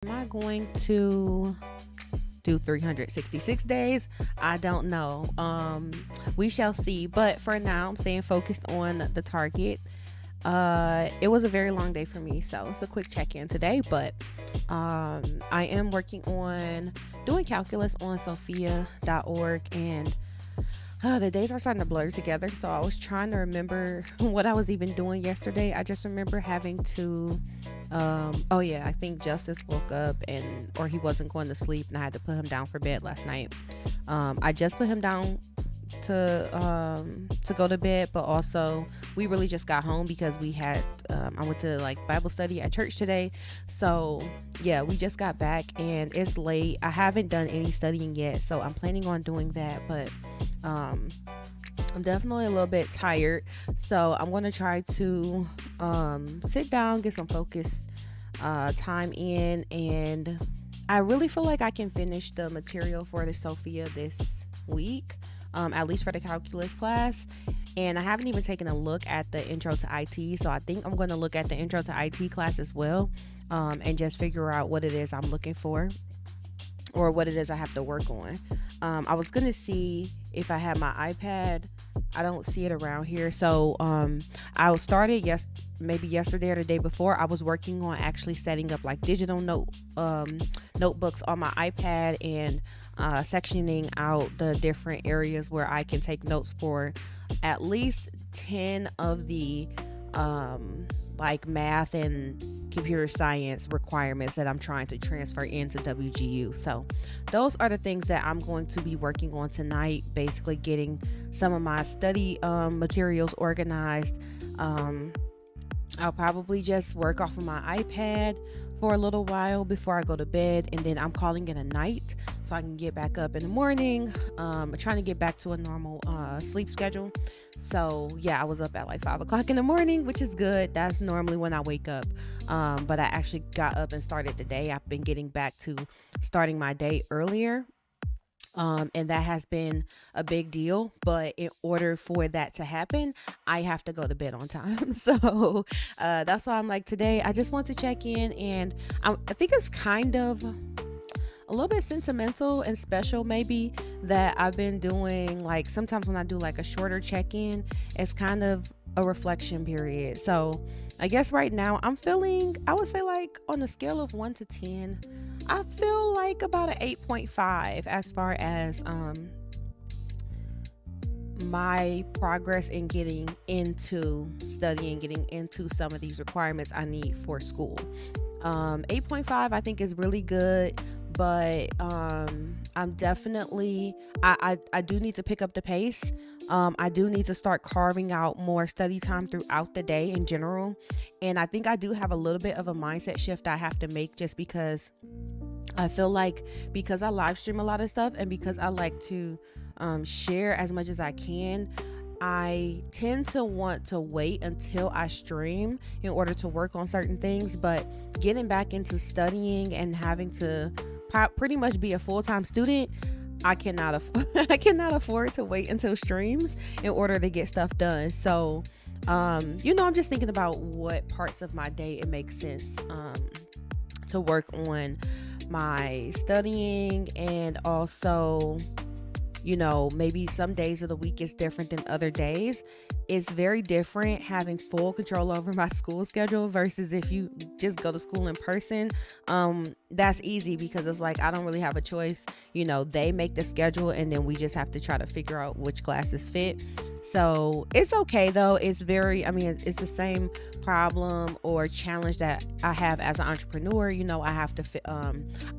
Am I going to do 366 days? I don't know. We shall see. But for now, I'm staying focused on the target. It was a very long day for me, so it's a quick check-in today. But I am working on doing calculus on Sophia.org, and the days are starting to blur together. So I was trying to remember what I was even doing yesterday. I just remember having to oh yeah, I think Justice woke up or he wasn't going to sleep, and I had to put him down for bed last night. I just put him down to go to bed, but also we really just got home because we had I went to like Bible study at church today. So yeah, we just got back and it's late. I haven't done any studying yet, so I'm planning on doing that, but um I'm definitely a little bit tired, so I'm going to try to sit down, get some focused time in, and I really feel like I can finish the material for the Sophia this week, at least for the calculus class. And I haven't even taken a look at the intro to IT, so I think I'm going to look at the intro to IT class as well, and just figure out what it is I'm looking for or what it is I have to work on. I was gonna see if I had my iPad. I don't see it around here, so I started maybe yesterday or the day before. I was working on actually setting up like digital notebooks on my iPad and sectioning out the different areas where I can take notes for at least 10 of the like math and computer science requirements that I'm trying to transfer into WGU. So those are the things that I'm going to be working on tonight, basically getting some of my study materials organized. I'll probably just work off of my iPad for a little while before I go to bed, and then I'm calling it a night so I can get back up in the morning. Trying to get back to a normal sleep schedule. So yeah, I was up at like 5 o'clock in the morning, which is good. That's normally when I wake up. But I actually got up and started the day. I've been getting back to starting my day earlier. And that has been a big deal, but in order for that to happen, I have to go to bed on time. So that's why I'm like, today I just want to check in, and I think it's kind of a little bit sentimental and special maybe that I've been doing. Like sometimes when I do like a shorter check-in, it's kind of a reflection period. So I guess right now I'm feeling, I would say like on a scale of 1 to 10, I feel like about an 8.5 as far as my progress in getting into studying, getting into some of these requirements I need for school. 8.5 I think is really good, but I'm definitely, I do need to pick up the pace. I do need to start carving out more study time throughout the day in general, and I think I do have a little bit of a mindset shift I have to make, just because I feel like, because I live stream a lot of stuff and because I like to share as much as I can, I tend to want to wait until I stream in order to work on certain things. But getting back into studying and having to pretty much be a full-time student, I cannot I cannot afford to wait until streams in order to get stuff done. So I'm just thinking about what parts of my day it makes sense to work on my studying, and also maybe some days of the week is different than other days. It's very different having full control over my school schedule versus if you just go to school in person. That's easy because it's like I don't really have a choice. They make the schedule and then we just have to try to figure out which classes fit. So it's okay though. It's it's the same problem or challenge that I have as an entrepreneur. I have to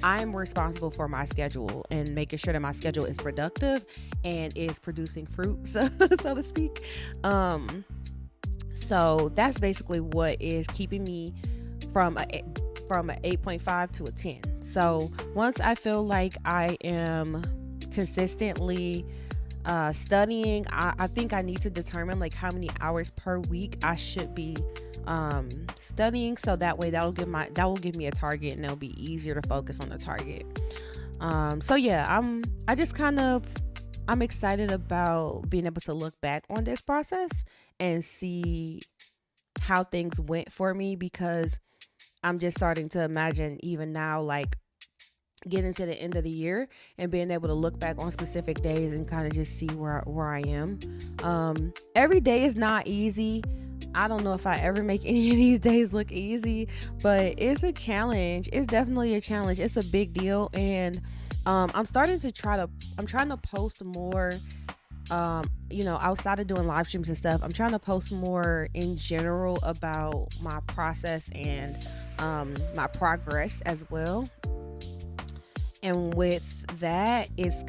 I'm responsible for my schedule and making sure that my schedule is productive and is producing fruit, so to speak. So that's basically what is keeping me from an 8.5 to a 10. So once I feel like I am consistently studying, I think I need to determine like how many hours per week I should be studying, so that way that will give me a target, and it'll be easier to focus on the target. So yeah, I'm excited about being able to look back on this process and see how things went for me, because I'm just starting to imagine even now, like getting to the end of the year and being able to look back on specific days and kind of just see where I am. Every day is not easy. I don't know if I ever make any of these days look easy, but it's a challenge. It's definitely a challenge. It's a big deal, and I'm starting to I'm trying to post more. Outside of doing live streams and stuff, I'm trying to post more in general about my process and my progress as well. And with that, it's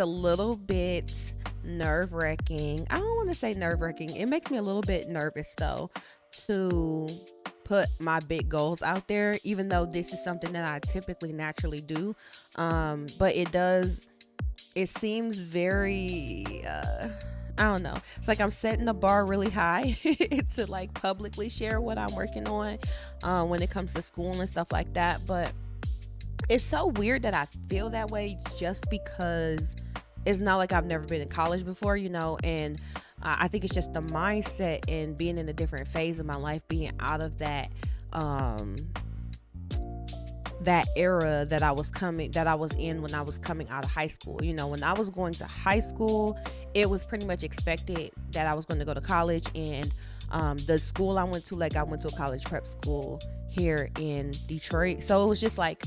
a little bit nerve wracking. I don't want to say nerve wracking. It makes me a little bit nervous though to put my big goals out there, even though this is something that I typically naturally do. But it seems very, I don't know. It's like I'm setting the bar really high to like publicly share what I'm working on when it comes to school and stuff like that. But it's so weird that I feel that way just because it's not like I've never been in college before, and I think it's just the mindset and being in a different phase of my life, being out of that era that I was in when I was coming out of high school. When I was going to high school, it was pretty much expected that I was going to go to college, and the school I went to, like I went to a college prep school here in Detroit. So it was just like,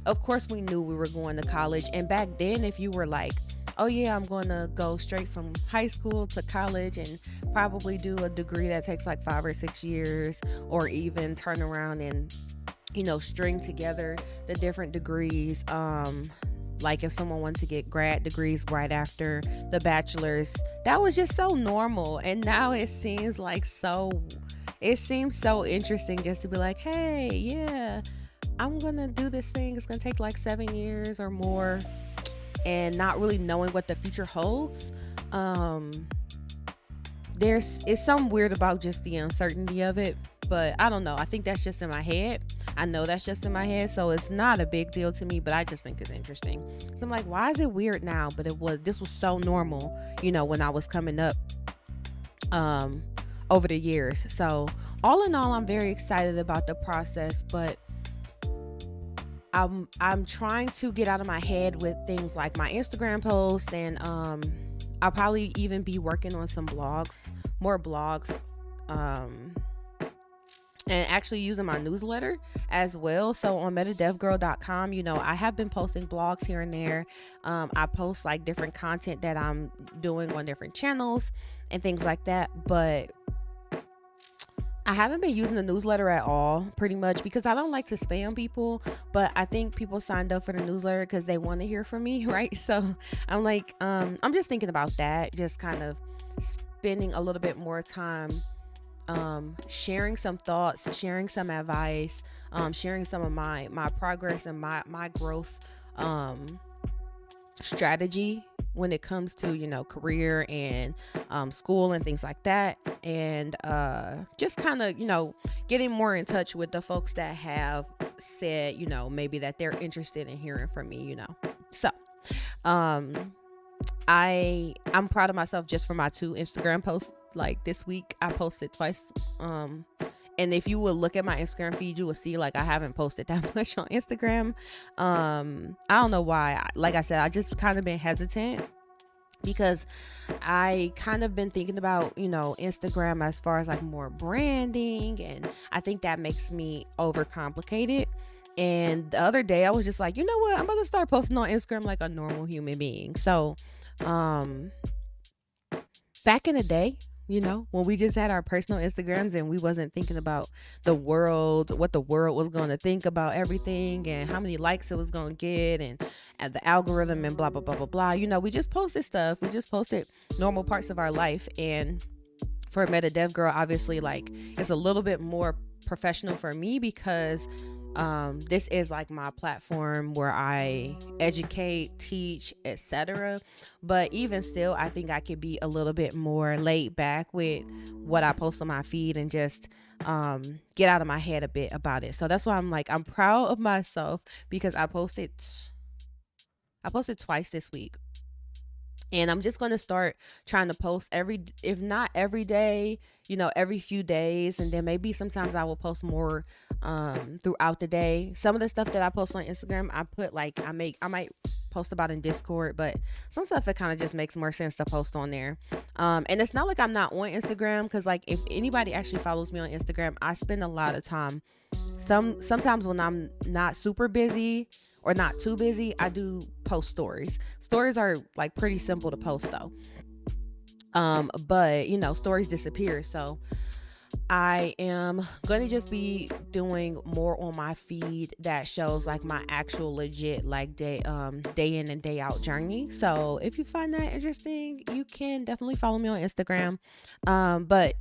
of course we knew we were going to college. And back then, if you were like, oh yeah, I'm going to go straight from high school to college and probably do a degree that takes like 5 or 6 years, or even turn around and string together the different degrees. Like if someone wanted to get grad degrees right after the bachelor's, that was just so normal. And now it seems so interesting just to be like, hey, yeah, I'm gonna do this thing. It's gonna take like 7 years or more, and not really knowing what the future holds. It's something weird about just the uncertainty of it, but I don't know. I think that's just in my head. I know that's just in my head, so it's not a big deal to me, but I just think it's interesting. So I'm like, why is it weird now? But this was so normal, when I was coming up over the years. So all in all, I'm very excited about the process, but I'm trying to get out of my head with things like my Instagram posts, and I'll probably even be working on some more blogs, and actually using my newsletter as well. So on metadevgirl.com, I have been posting blogs here and there. I post like different content that I'm doing on different channels and things like that, but I haven't been using the newsletter at all, pretty much because I don't like to spam people, but I think people signed up for the newsletter because they want to hear from me, right? So I'm like, I'm just thinking about that, just kind of spending a little bit more time sharing some thoughts, sharing some advice, sharing some of my progress and my growth strategy when it comes to career and school and things like that, and just kind of getting more in touch with the folks that have said maybe that they're interested in hearing from me. So I'm proud of myself just for my 2 Instagram posts. Like this week I posted twice, and if you will look at my Instagram feed, you will see like I haven't posted that much on Instagram. I don't know why. Like I said, I just kind of been hesitant because I kind of been thinking about Instagram as far as like more branding, and I think that makes me overcomplicate it. And the other day I was just like, you know what, I'm about to start posting on Instagram like a normal human being. So back in the day, when we just had our personal Instagrams and we wasn't thinking about what the world was going to think about everything and how many likes it was going to get, and the algorithm and blah, blah, blah, blah, blah. We just posted stuff. We just posted normal parts of our life. And for Meta Dev Girl, obviously, like, it's a little bit more professional for me because this is like my platform where I educate, teach, etc. But even still, I think I could be a little bit more laid back with what I post on my feed and just get out of my head a bit about it. So that's why I'm proud of myself because I posted twice this week. And I'm just going to start trying to post if not every day, every few days. And then maybe sometimes I will post more throughout the day. Some of the stuff that I post on Instagram, I put like, I might post about in Discord, but some stuff it kind of just makes more sense to post on there. And it's not like I'm not on Instagram, because like if anybody actually follows me on Instagram, I spend a lot of time. Sometimes when I'm not super busy or not too busy, I do post stories. Stories are like pretty simple to post though. But stories disappear. So I am going to just be doing more on my feed that shows like my actual legit like day in and day out journey. So if you find that interesting, you can definitely follow me on Instagram. But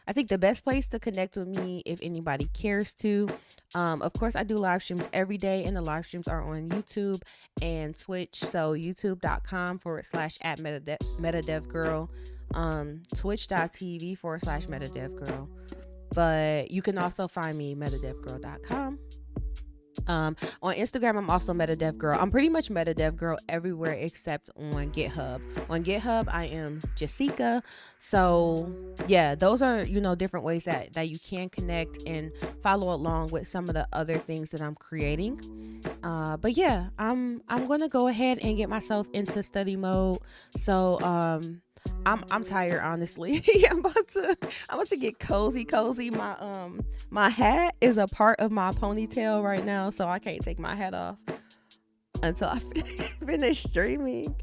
I think the best place to connect with me, if anybody cares to, of course, I do live streams every day, and the live streams are on YouTube and Twitch. So youtube.com/@metadevgirl, twitch.tv/metadevgirl. But you can also find me metadevgirl.com. On Instagram, I'm also MetaDevGirl. I'm pretty much MetaDevGirl everywhere except on GitHub. On GitHub, I am Jessica. So yeah, those are, different ways that you can connect and follow along with some of the other things that I'm creating. But yeah, I'm going to go ahead and get myself into study mode. So, I'm tired, honestly. I'm about to get cozy. My hat is a part of my ponytail right now, so I can't take my hat off until I finish streaming.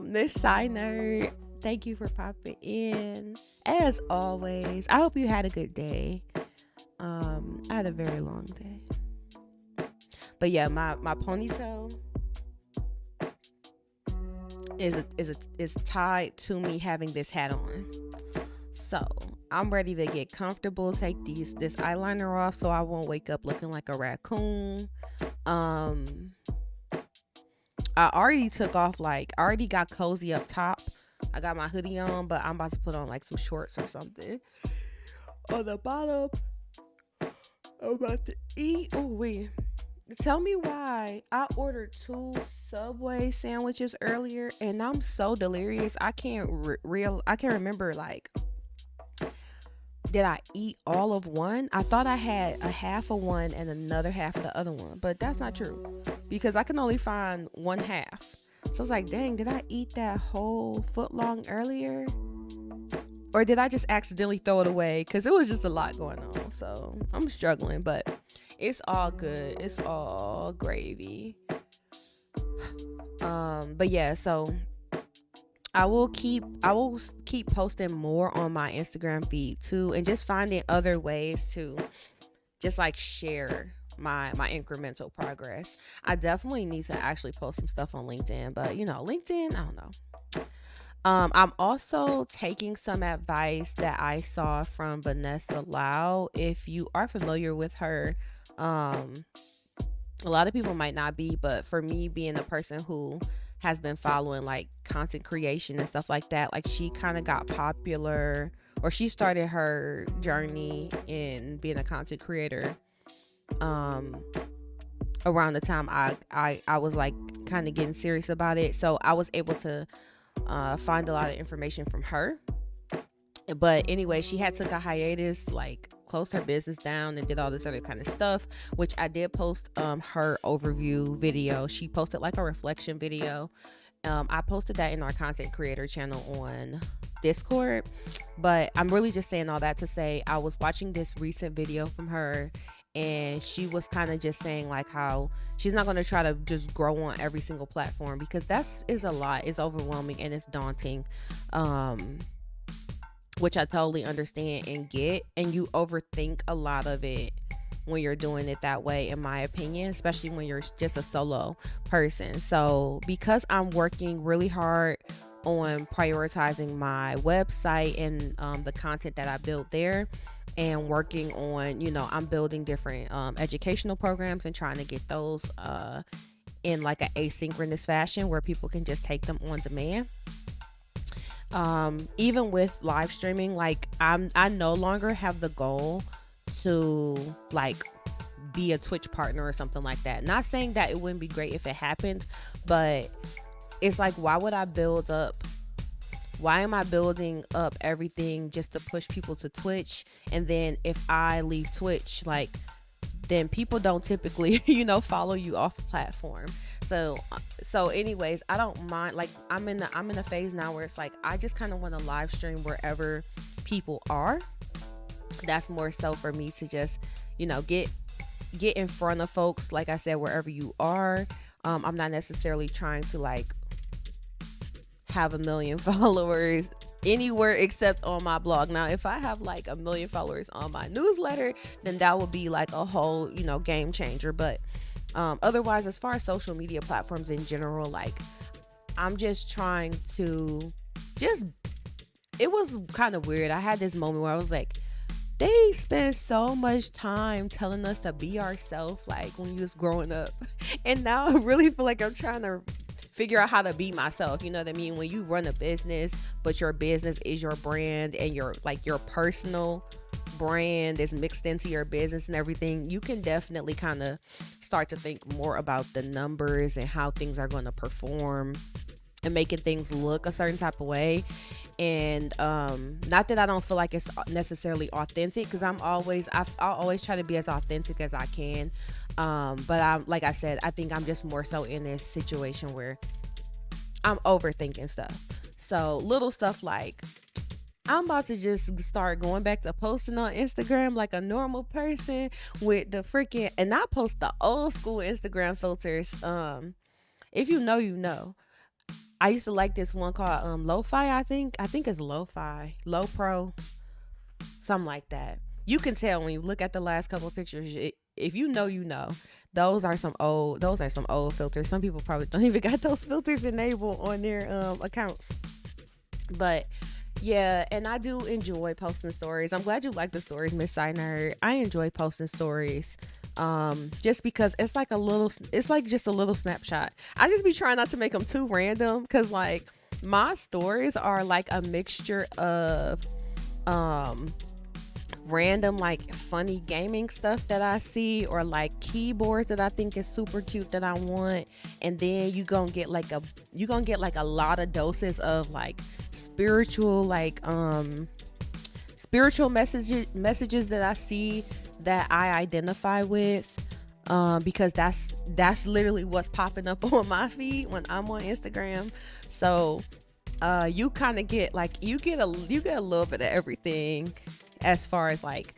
This side nerd, thank you for popping in. As always, I hope you had a good day. I had a very long day. But yeah, my ponytail is tied to me having this hat on. So I'm ready to get comfortable, take this eyeliner off so I won't wake up looking like a raccoon. I already took off, I already got cozy up top. I got my hoodie on, but I'm about to put on like some shorts or something. On the bottom, I'm about to eat. Oh wait. Tell me why I ordered 2 Subway sandwiches earlier, and I'm so delirious. I can't remember, did I eat all of one? I thought I had a half of one and another half of the other one, but that's not true because I can only find one half. So I was like, dang, did I eat that whole foot long earlier? Or did I just accidentally throw it away? Because it was just a lot going on. So I'm struggling, but it's all good. It's all gravy. But yeah, so I will keep posting more on my Instagram feed too, and just finding other ways to just share my incremental progress. I definitely need to actually post some stuff on LinkedIn, but LinkedIn, I don't know. I'm also taking some advice that I saw from Vanessa Lau. If you are familiar with her, a lot of people might not be, but for me, being a person who has been following content creation and stuff like that, she kind of got popular, or she started her journey in being a content creator around the time I was kind of getting serious about it. So I was able to find a lot of information from her. But anyway, she had took a hiatus, closed her business down and did all this other kind of stuff, which I did post her overview video. She posted a reflection video. I posted that in our content creator channel on Discord. But I'm really just saying all that to say I was watching this recent video from her, and she was kind of just saying how she's not going to try to just grow on every single platform, because that is a lot. It's overwhelming and it's daunting, which I totally understand and get. And you overthink a lot of it when you're doing it that way, in my opinion, especially when you're just a solo person. So because I'm working really hard on prioritizing my website and the content that I built there, and working on, I'm building different educational programs and trying to get those in an asynchronous fashion where people can just take them on demand. Even with live streaming, I no longer have the goal to be a Twitch partner or something like that. Not saying that it wouldn't be great if it happened, but it's like, why am I building up everything just to push people to Twitch? And then if I leave Twitch, like, then people don't typically, follow you off the platform. So anyways, I don't mind. Like, I'm in a phase now where it's like, I just kind of want to live stream wherever people are. That's more so for me to just, get in front of folks. Like I said, wherever you are. I'm not necessarily trying to like have 1 million followers anywhere except on my blog. Now, if I have like 1 million followers on my newsletter, then that would be like a whole, game changer. But otherwise, as far as social media platforms in general, like, I'm just trying to it was kind of weird. I had this moment where I was like, they spend so much time telling us to be ourselves, like when you was growing up. And now I really feel like I'm trying to figure out how to be myself. You know what I mean? When you run a business, but your business is your brand, and your personal brand is mixed into your business and everything, you can definitely kind of start to think more about the numbers and how things are going to perform and making things look a certain type of way. And not that I don't feel like it's necessarily authentic, because I'll always try to be as authentic as I can. But I'm, like I said, I think I'm just more so in this situation where I'm overthinking stuff. So little stuff like, I'm about to just start going back to posting on Instagram like a normal person with the freaking, and not post the old school Instagram filters. If you know, you know. I used to like this one called Lo-Fi, I think it's Lo-Fi, Low Pro, something like that. You can tell when you look at the last couple of pictures. If you know, you know. Those are some old filters. Some people probably don't even got those filters enabled on their accounts. But yeah, and I do enjoy posting stories. I'm glad you like the stories, Miss Sinert. I enjoy posting stories. Just because it's like just a little snapshot. I just be trying not to make them too random, because like my stories are like a mixture of random like funny gaming stuff that I see, or like keyboards that I think is super cute that I want, and then you gonna get like a lot of doses of like spiritual messages that I see that I identify with, because that's literally what's popping up on my feed when I'm on Instagram. So you kind of get like you get a little bit of everything as far as like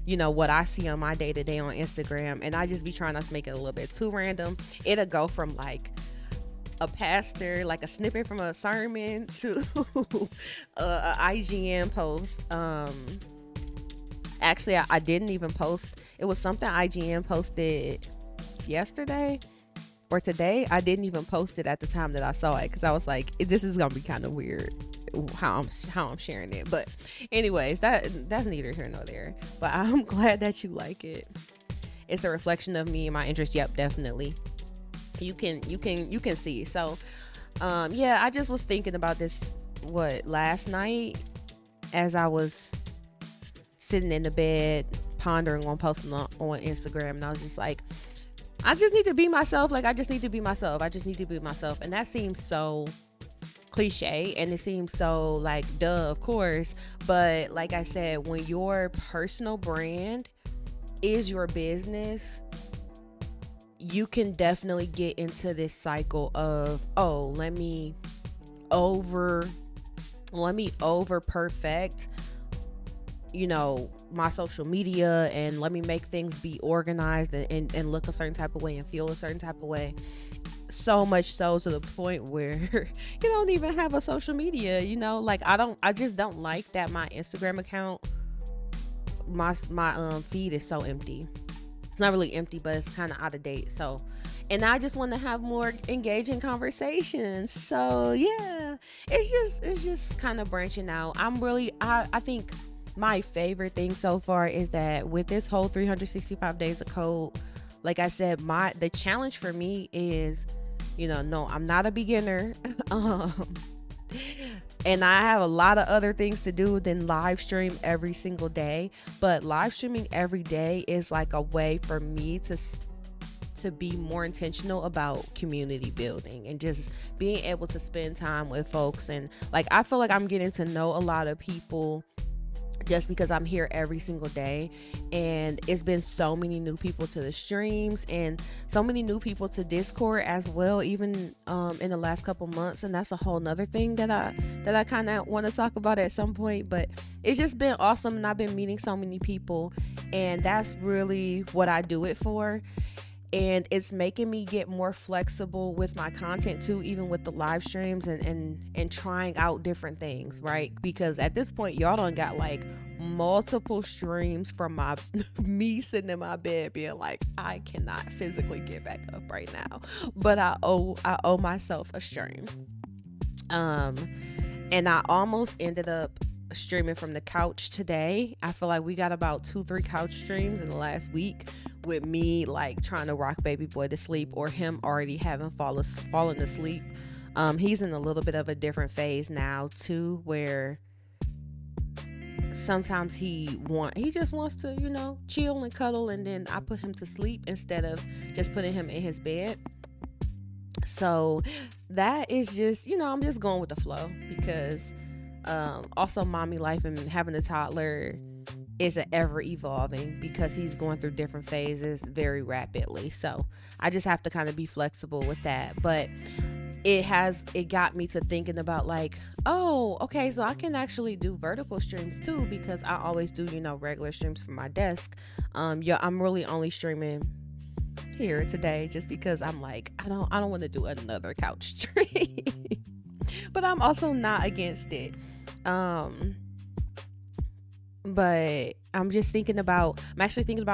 what I see on my day-to-day on Instagram. And I just be trying not to make it a little bit too random. It'll go from like a pastor, like a snippet from a sermon, to a IGN post. Actually, I didn't even post. It was something IGN posted yesterday or today. I didn't even post it at the time that I saw it, because I was like, this is gonna be kind of weird how I'm sharing it. But anyways, that's neither here nor there. But I'm glad that you like it. It's a reflection of me and my interest. Yep, definitely. You can see. So yeah, I just was thinking about this last night as I was sitting in the bed pondering on posting on Instagram, and I was just like, I just need to be myself. Like, I just need to be myself. And that seems so cliche, and it seems so like duh, of course. But like I said, when your personal brand is your business, you can definitely get into this cycle of, oh, let me over perfect my social media, and let me make things be organized and look a certain type of way and feel a certain type of way. So much so to the point where you don't even have a social media, like I just don't like that my Instagram account, my feed is so empty. It's not really empty, but it's kind of out of date. So, and I just want to have more engaging conversations. So yeah, it's just kind of branching out. I think my favorite thing so far is that with this whole 365 days of code, like I said, the challenge for me is, no, I'm not a beginner. And I have a lot of other things to do than live stream every single day. But live streaming every day is like a way for me to be more intentional about community building and just being able to spend time with folks. And like, I feel like I'm getting to know a lot of people just because I'm here every single day, and it's been so many new people to the streams and so many new people to Discord as well, even in the last couple months. And that's a whole nother thing that I kind of want to talk about at some point. But it's just been awesome, and I've been meeting so many people, and that's really what I do it for. And it's making me get more flexible with my content too, even with the live streams and trying out different things, right? Because at this point, y'all done got like multiple streams from my me sitting in my bed being like, I cannot physically get back up right now, but I owe myself a stream. And I almost ended up streaming from the couch today. I feel like we got about 2-3 couch streams in the last week, with me like trying to rock baby boy to sleep, or him already having fallen asleep. He's in a little bit of a different phase now too, where sometimes he just wants to, chill and cuddle, and then I put him to sleep instead of just putting him in his bed. So that is just, I'm just going with the flow, because also mommy life and having a toddler is ever evolving, because he's going through different phases very rapidly. So I just have to kind of be flexible with that. But it got me to thinking about like, oh, okay, so I can actually do vertical streams too, because I always do, regular streams from my desk. I'm really only streaming here today just because I'm like, I don't want to do another couch stream. But I'm also not against it. But I'm actually thinking about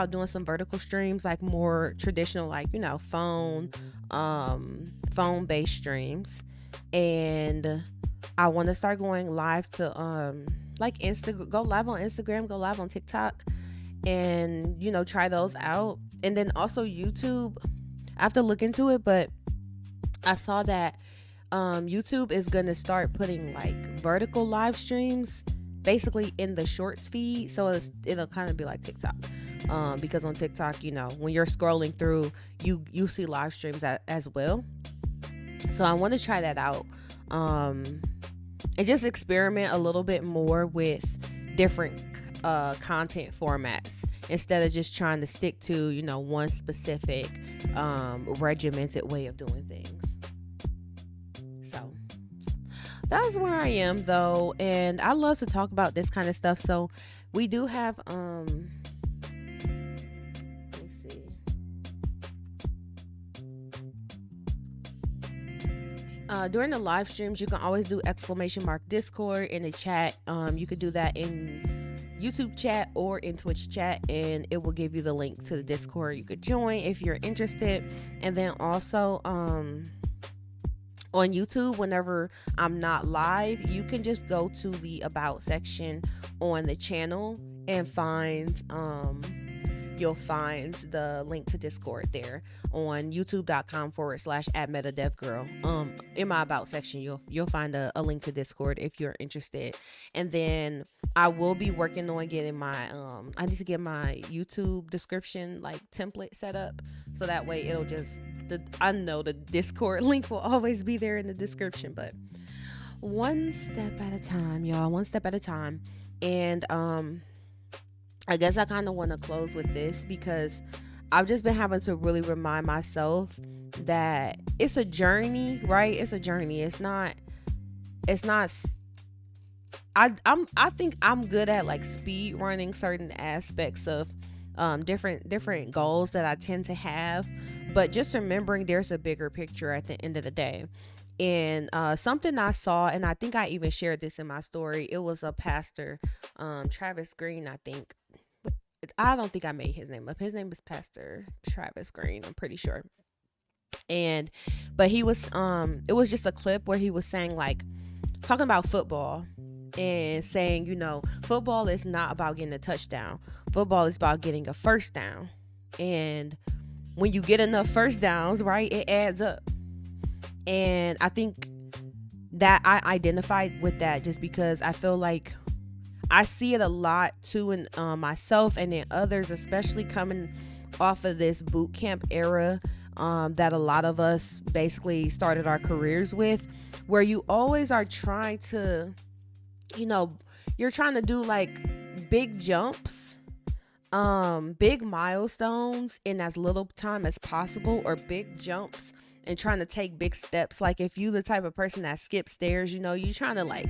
doing some vertical streams, like more traditional, like, phone based streams. And I want to start going live to, go live on Instagram, go live on TikTok, and, try those out. And then also YouTube, I have to look into it, but I saw that, YouTube is going to start putting like vertical live streams basically in the shorts feed, so it'll kind of be like TikTok, because on TikTok, when you're scrolling through, you see live streams as well. So I want to try that out, and just experiment a little bit more with different content formats, instead of just trying to stick to one specific regimented way of doing things. So that's where I am though, and I love to talk about this kind of stuff. So we do have let me see. During the live streams, you can always do !Discord in the chat. You could do that in YouTube chat or in Twitch chat, and it will give you the link to the Discord. You could join if you're interested. And then also on YouTube, whenever I'm not live, you can just go to the About section on the channel and you'll find the link to Discord there on youtube.com/@metadevgirl. In my About section, you'll find a link to Discord if you're interested. And then I will be working on getting my I need to get my YouTube description like template set up, so that way it'll just I know the Discord link will always be there in the description, but one step at a time, y'all, one step at a time. And I guess I kind of want to close with this, because I've just been having to really remind myself that it's a journey, right? It's a journey. It's not I think I'm good at like speed running certain aspects of different goals that I tend to have, but just remembering there's a bigger picture at the end of the day. And something I saw, and I think I even shared this in my story, it was a pastor, Travis Green, I think. I don't think I made his name up. His name is Pastor Travis Green, I'm pretty sure. But he was it was just a clip where he was saying, like, talking about football, and saying, football is not about getting a touchdown. Football is about getting a first down. And when you get enough first downs, right, it adds up. And I think that I identified with that just because I feel like I see it a lot too in myself and in others, especially coming off of this boot camp era that a lot of us basically started our careers with, where you always are trying to, you know, you're trying to do like big jumps, big milestones in as little time as possible, or big jumps and trying to take big steps. Like if you the type of person that skips stairs, you trying to like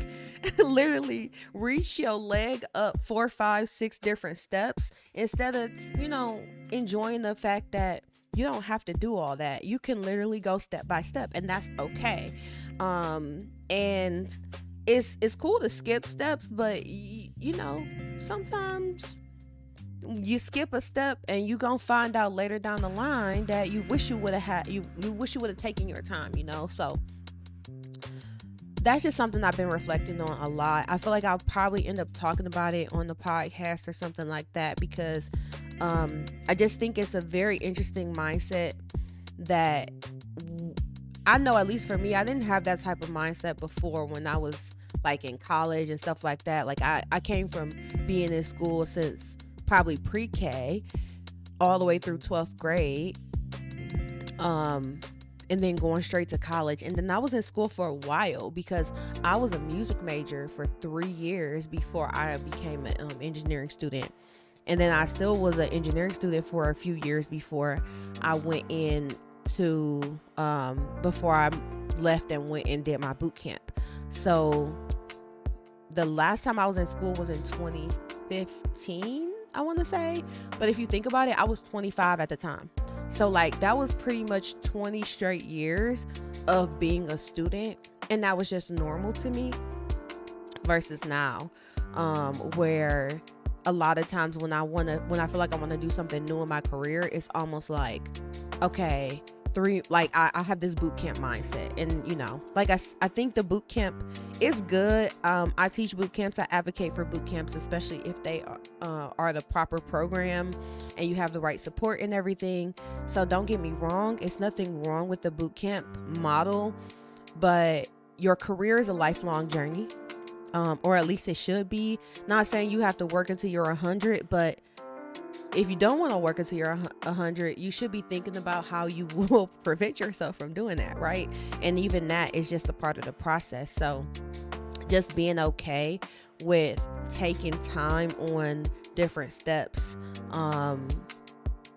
literally reach your leg up 4 5 6 different steps, instead of enjoying the fact that you don't have to do all that. You can literally go step by step, and that's okay. And it's cool to skip steps, but sometimes you skip a step and you gonna find out later down the line that you wish you would have had you wish you would have taken your time. So that's just something I've been reflecting on a lot. I feel like I'll probably end up talking about it on the podcast or something like that, because I just think it's a very interesting mindset that I know, at least for me, I didn't have that type of mindset before when I was like in college and stuff like that. Like I came from being in school since probably pre-K all the way through 12th grade, and then going straight to college. And then I was in school for a while because I was a music major for 3 years before I became an engineering student. And then I still was an engineering student for a few years before I went in to before I left and went and did my boot camp. So the last time I was in school was in 2015, I want to say. But if you think about it, I was 25 at the time. So like that was pretty much 20 straight years of being a student, and that was just normal to me, versus now, where a lot of times when I feel like I want to do something new in my career, it's almost like, okay, I have this boot camp mindset. And like I think the boot camp is good. I teach boot camps. I advocate for boot camps, especially if they are the proper program and you have the right support and everything. So don't get me wrong, it's nothing wrong with the boot camp model, but your career is a lifelong journey, or at least it should be. Not saying you have to work until you're 100, but if you don't want to work until you're 100, you should be thinking about how you will prevent yourself from doing that, right? And even that is just a part of the process. So just being okay with taking time on different steps,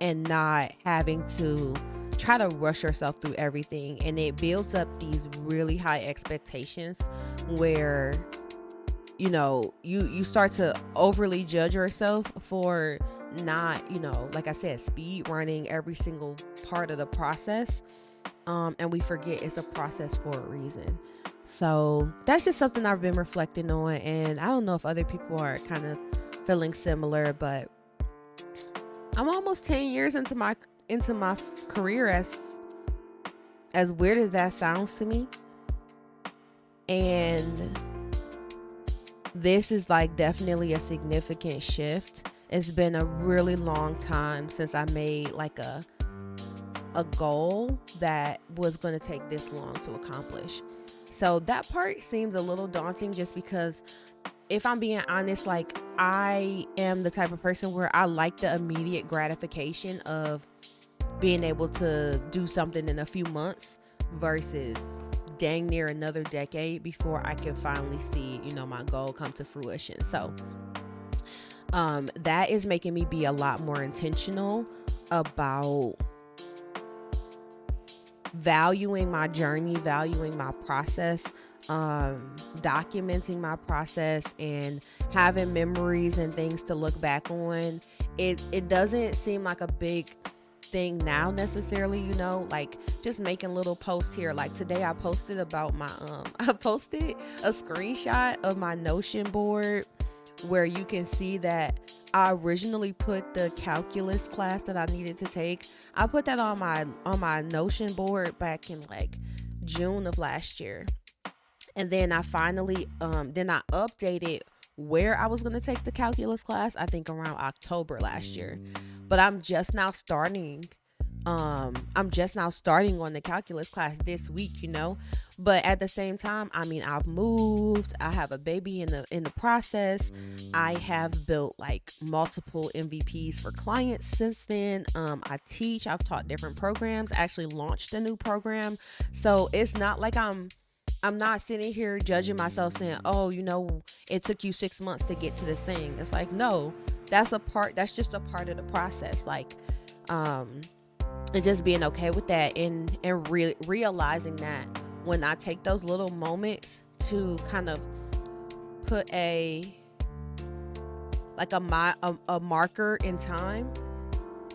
and not having to try to rush yourself through everything. And it builds up these really high expectations where you start to overly judge yourself for not, like I said, speed running every single part of the process. And we forget it's a process for a reason. So that's just something I've been reflecting on, and I don't know if other people are kind of feeling similar, but I'm almost 10 years into my career, as weird as that sounds to me. And this is like definitely a significant shift. It's been a really long time since I made like a goal that was going to take this long to accomplish. So that part seems a little daunting, just because if I'm being honest, like I am the type of person where I like the immediate gratification of being able to do something in a few months versus dang near another decade before I can finally see, my goal come to fruition. So that is making me be a lot more intentional about valuing my journey, valuing my process, documenting my process, and having memories and things to look back on. It doesn't seem like a big thing now necessarily, like just making little posts here. Like today I posted about my I posted a screenshot of my Notion board where you can see that I originally put the calculus class that I needed to take. I put that on my Notion board back in like June of last year. And then I finally then I updated where I was going to take the calculus class, I think around October last year. But I'm just now starting I'm just now starting on the calculus class this week, but at the same time, I mean, I've moved, I have a baby in the process. I have built like multiple MVPs for clients since then. I've taught different programs. I actually launched a new program. So it's not like I'm not sitting here judging myself saying, oh, it took you 6 months to get to this thing. It's like, no, that's just a part of the process. Like, and just being okay with that, and realizing that when I take those little moments to kind of put a marker in time,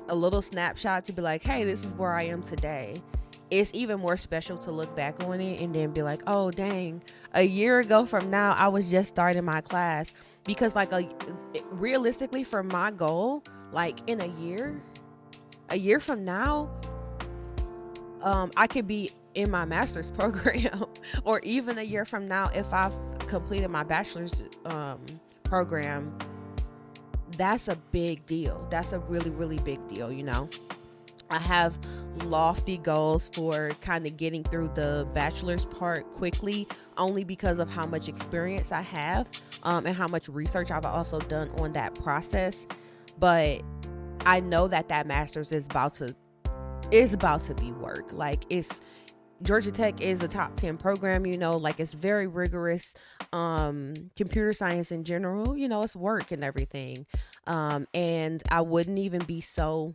a little snapshot to be like, hey, this is where I am today. It's even more special to look back on it and then be like, oh dang, a year ago from now I was just starting my class. Because realistically, for my goal, like in a year from now, I could be in my master's program, or even a year from now, if I've completed my bachelor's program. That's a big deal. That's a really, really big deal, I have lofty goals for kind of getting through the bachelor's part quickly, only because of how much experience I have, and how much research I've also done on that process. But I know that master's is about to be work. Like, Georgia Tech is a top 10 program, like it's very rigorous. Computer science in general, it's work and everything. And I wouldn't even be so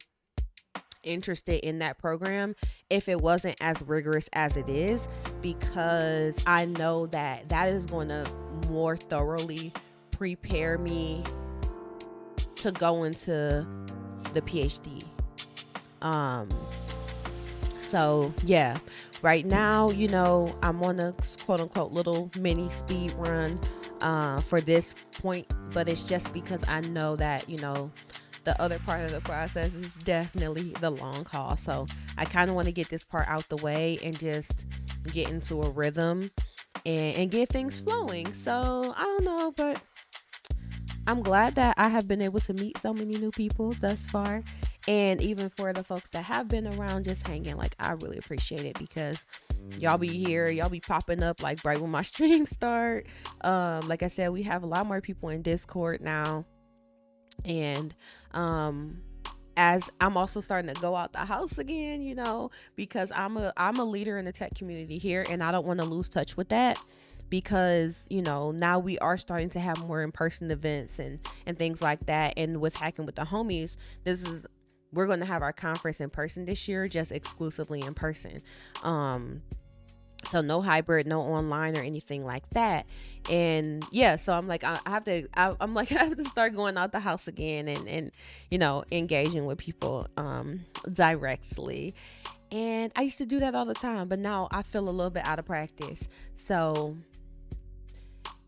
interested in that program if it wasn't as rigorous as it is, because I know that is going to more thoroughly prepare me to go into the PhD. So yeah, right now, I'm on a quote unquote little mini speed run for this point, but it's just because I know that, the other part of the process is definitely the long haul. So I kind of want to get this part out the way and just get into a rhythm and get things flowing. So I don't know, but I'm glad that I have been able to meet so many new people thus far. And even for the folks that have been around just hanging, like, I really appreciate it, because y'all be here, y'all be popping up like right when my streams start. Like I said, we have a lot more people in Discord now. And as I'm also starting to go out the house again, because I'm a leader in the tech community here, and I don't want to lose touch with that, because now we are starting to have more in-person events and things like that. And with Hacking with the Homies, we're going to have our conference in person this year, just exclusively in person. So no hybrid, no online or anything like that. And yeah, so I'm like, I have to start going out the house again and engaging with people directly. And I used to do that all the time, but now I feel a little bit out of practice. So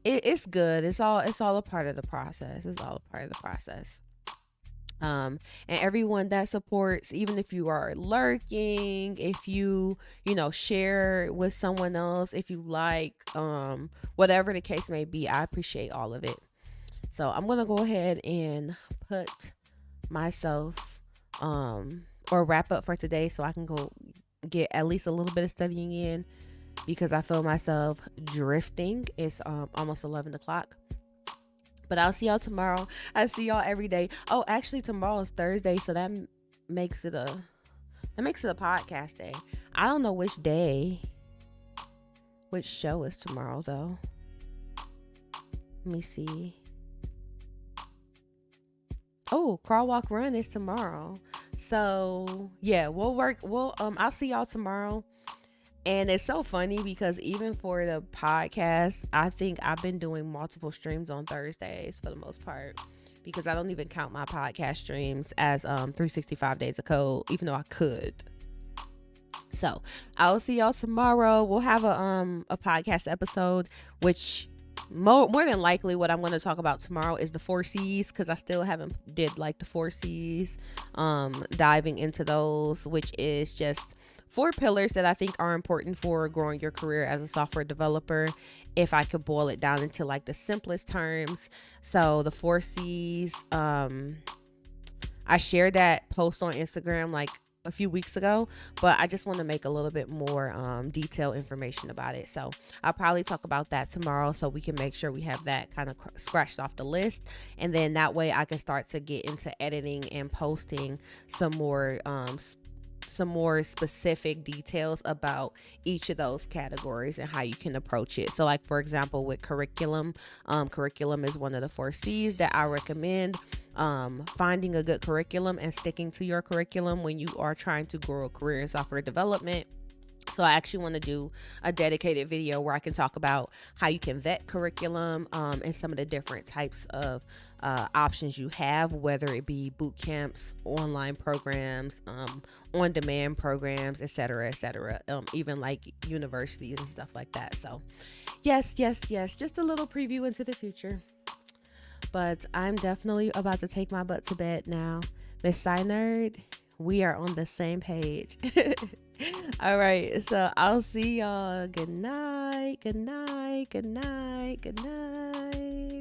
it's good. It's all a part of the process. It's all a part of the process. And everyone that supports, even if you are lurking, if you share with someone else, if you like, whatever the case may be, I appreciate all of it. So I'm gonna go ahead and put myself or wrap up for today, so I can go get at least a little bit of studying in, because I feel myself drifting. It's almost 11 o'clock. But I'll see y'all tomorrow. I see y'all every day. Oh, actually, tomorrow is Thursday, so that makes it a podcast day. I don't know which show is tomorrow though. Let me see. Oh, Crawl Walk Run is tomorrow. So yeah, I'll see y'all tomorrow. And it's so funny because even for the podcast, I think I've been doing multiple streams on Thursdays for the most part, because I don't even count my podcast streams as 365 Days of Code, even though I could. So I'll see y'all tomorrow. We'll have a podcast episode, which more than likely what I'm going to talk about tomorrow is the 4 C's, because I still haven't did like the 4 C's, diving into those, which is just 4 pillars that I think are important for growing your career as a software developer, if I could boil it down into like the simplest terms. So the 4 C's, I shared that post on Instagram like a few weeks ago, but I just want to make a little bit more detailed information about it. So I'll probably talk about that tomorrow, so we can make sure we have that kind of scratched off the list, and then that way I can start to get into editing and posting some more specific details about each of those categories and how you can approach it. So like, for example, with curriculum, curriculum is one of the 4C's that I recommend. Finding a good curriculum and sticking to your curriculum when you are trying to grow a career in software development. So I actually want to do a dedicated video where I can talk about how you can vet curriculum, and some of the different types of options you have, whether it be boot camps, online programs, on-demand programs, etc., etc., even like universities and stuff like that. So yes, just a little preview into the future. But I'm definitely about to take my butt to bed now. Miss Sci Nerd, we are on the same page. All right, so I'll see y'all. Good night, good night, good night, good night.